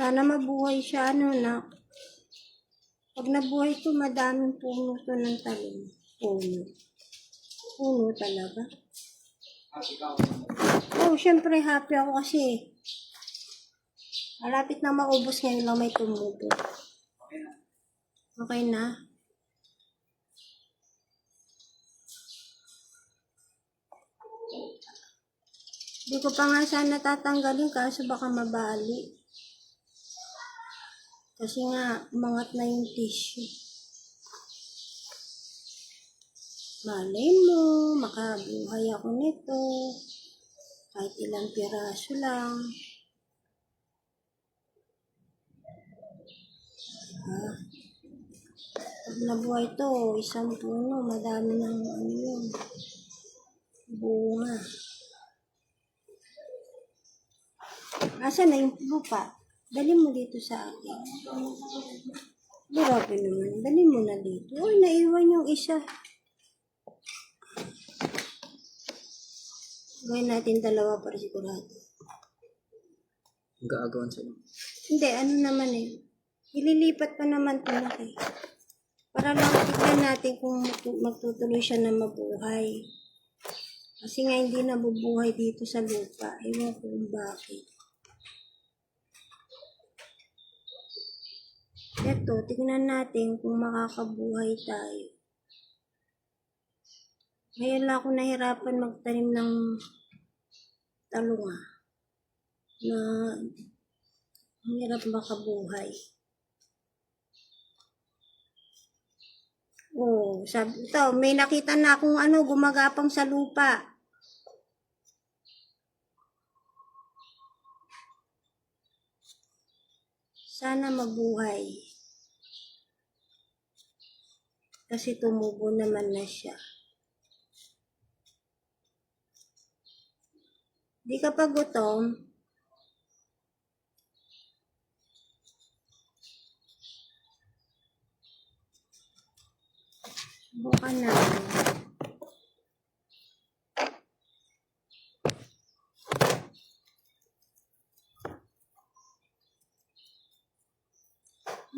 Sana mabuhay siya, ano na. Pag nabuhay to, madaming puno to ng talong. Puno. Puno talaga. Oh, syempre happy ako kasi malapit na maubos, ngayon lang may tumubo. Okay na? Hindi ko pa nga sana tatanggalin kaso baka mabali. Kasi nga, umangat na yung tissue. Malay mo, makabuhay ako nito. Kahit ilang piraso lang. Pag nabuhay to, isang puno, madami ng ano yun. Bunga. Asa na yung lupa? Dali mo dito sa akin. Grabe naman. Dali mo na dito. Uy, naiwan yung isa. Gawin natin dalawa para sigurado. Gaagawan sila. Hindi, ano naman eh. Ililipat pa naman ito na eh. Para lang tignan natin kung magtutuloy siya na mabuhay. Kasi nga hindi nabubuhay dito sa lupa. Ewan ko kung bakit. Ito, tignan natin kung makakabuhay tayo. Ngayon lang ako nahirapan magtanim ng talong na hirap makabuhay. Oh, sabi ito, may nakita na akong ano, gumagapang sa lupa. Sana mabuhay. Kasi tumubo naman na siya. Di ka pa gutom? Subukan na.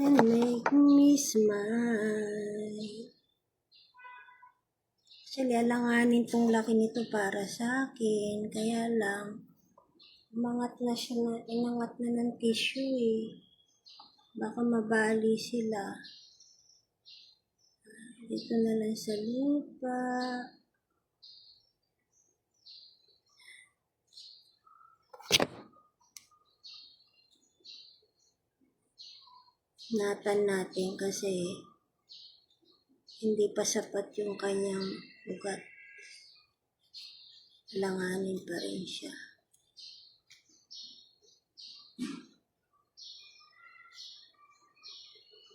And make me smile. Actually, alanganin tong laki nito para sa akin. Kaya lang, inangat na ng tissue eh. Baka mabali sila. Dito na lang sa lupa. Natan natin kasi hindi pa sapat yung kanyang ugat. Alanganin pa rin siya.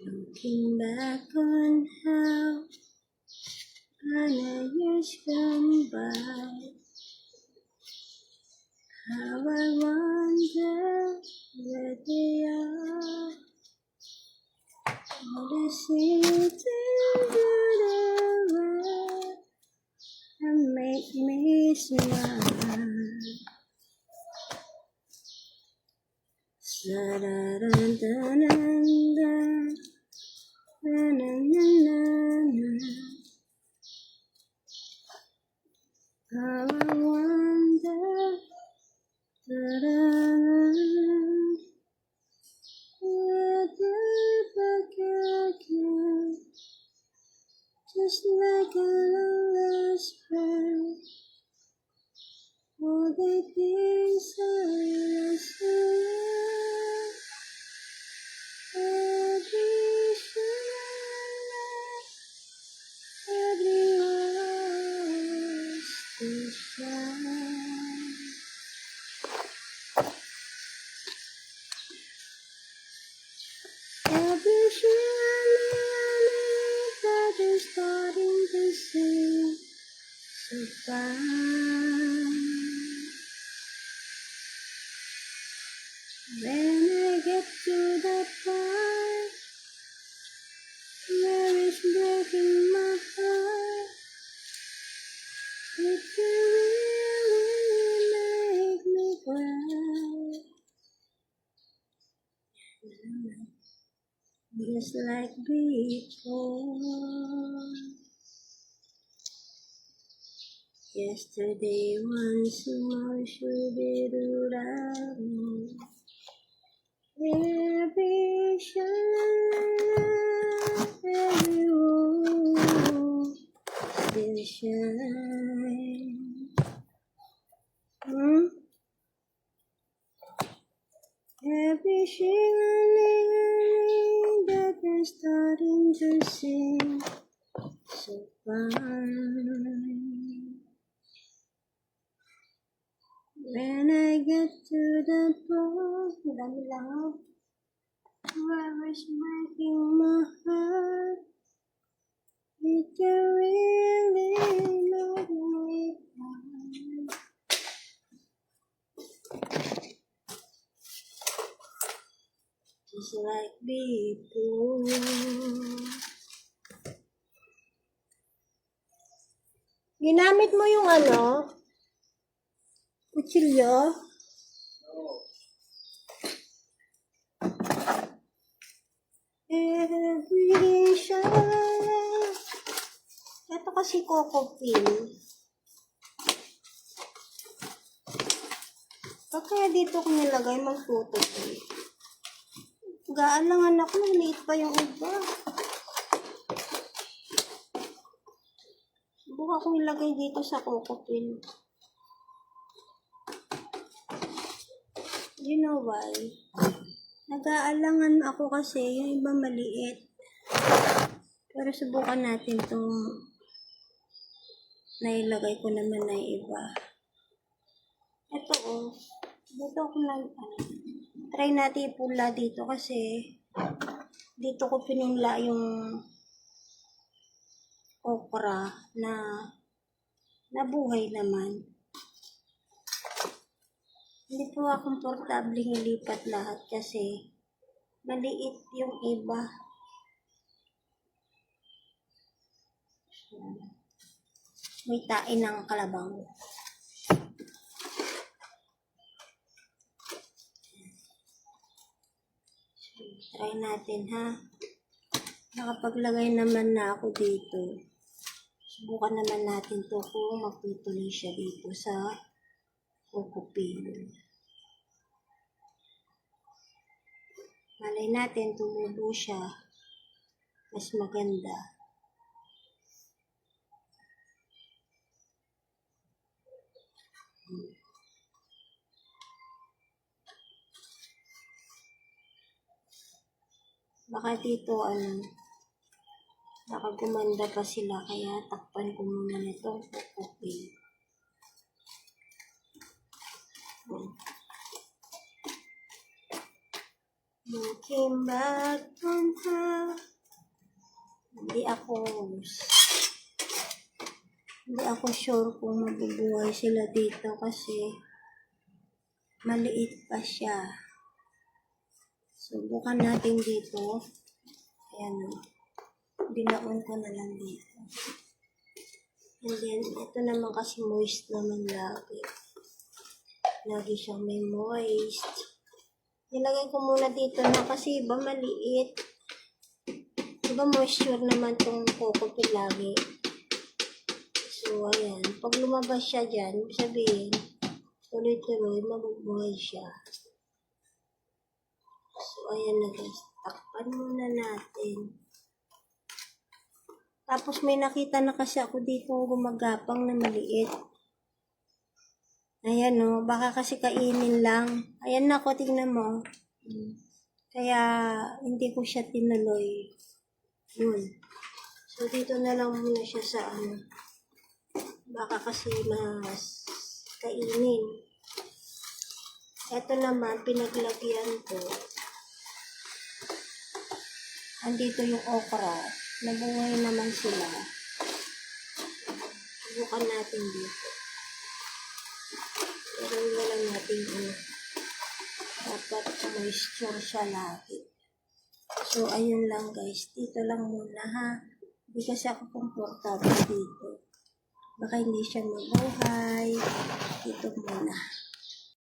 Looking back on how many years gone by, how I wonder where they are. All the sweet and good away and make me smile. Sa-da-da-da-da-da, na-na-na-na-na. How I wonder, just like a lover's prayer, all the things I say, every shine, every rose to shine. Every shine that is starting to sing so fine. When I get to that part where it's breaking my heart, it can really make me cry. just like before. Yesterday once more should be around. Every shine, every wound still shine. Every shining that is starting to sing so fine. When I get to the point, whoever's breaking my heart, it can really make me cry. Just like before. Ginamit mo yung kutsilyo? Every shine. Ito kasi Coco Pin. Kaya dito ko nilagay magtutuloy. Gaalangan ako, maliit pa yung iba. Buka kong ilagay dito sa Coco Pin. You know why? Nag-aalangan ako kasi yung iba maliit. Pero subukan natin itong nailagay ko naman na iba. Ito dito ako try natin ipula dito kasi dito ko pinula yung okra na nabuhay naman. Hindi po ako komportableng ilipat lahat kasi maliit yung iba. May tain ng kalabaw. Try natin ha. Nakapaglagay naman na ako dito. Subukan naman natin to kung magtutuloy siya dito sa Coco Pin. Malay natin tumubo siya. Mas maganda. Baka dito baka gumanda pa sila kaya takpan ko muna nito Coco Pin. You came back from her. Hindi ako sure kung mabubuhay sila dito kasi maliit pa siya. Subukan natin dito. Ayan binaon ko na lang dito. And then, ito naman kasi moist naman lagi. Lagi siyang may moist. Nilagay ko muna dito na kasi iba maliit. Iba moisture naman tong Coco Pin lagi. So, ayan. Pag lumabas siya dyan, sabihin, tuloy-tuloy, mabubuhay siya. So, ayan na guys. Takpan muna natin. Tapos may nakita na kasi ako dito gumagapang na maliit. Ayan baka kasi kainin lang. Ayan na ako, tingnan mo. Kaya hindi ko siya tinuloy. Yun. So dito na lang muna siya sa baka kasi mas kainin. Ito naman, pinaglagyan ko. Andito yung okra. Nabuhay naman sila. Subukan natin dito. Pero wala natin dapat moisture siya lagi. So, ayun lang guys. Dito lang muna ha. Hindi kasi ako komportable dito. Baka hindi siya mabuhay. Dito muna.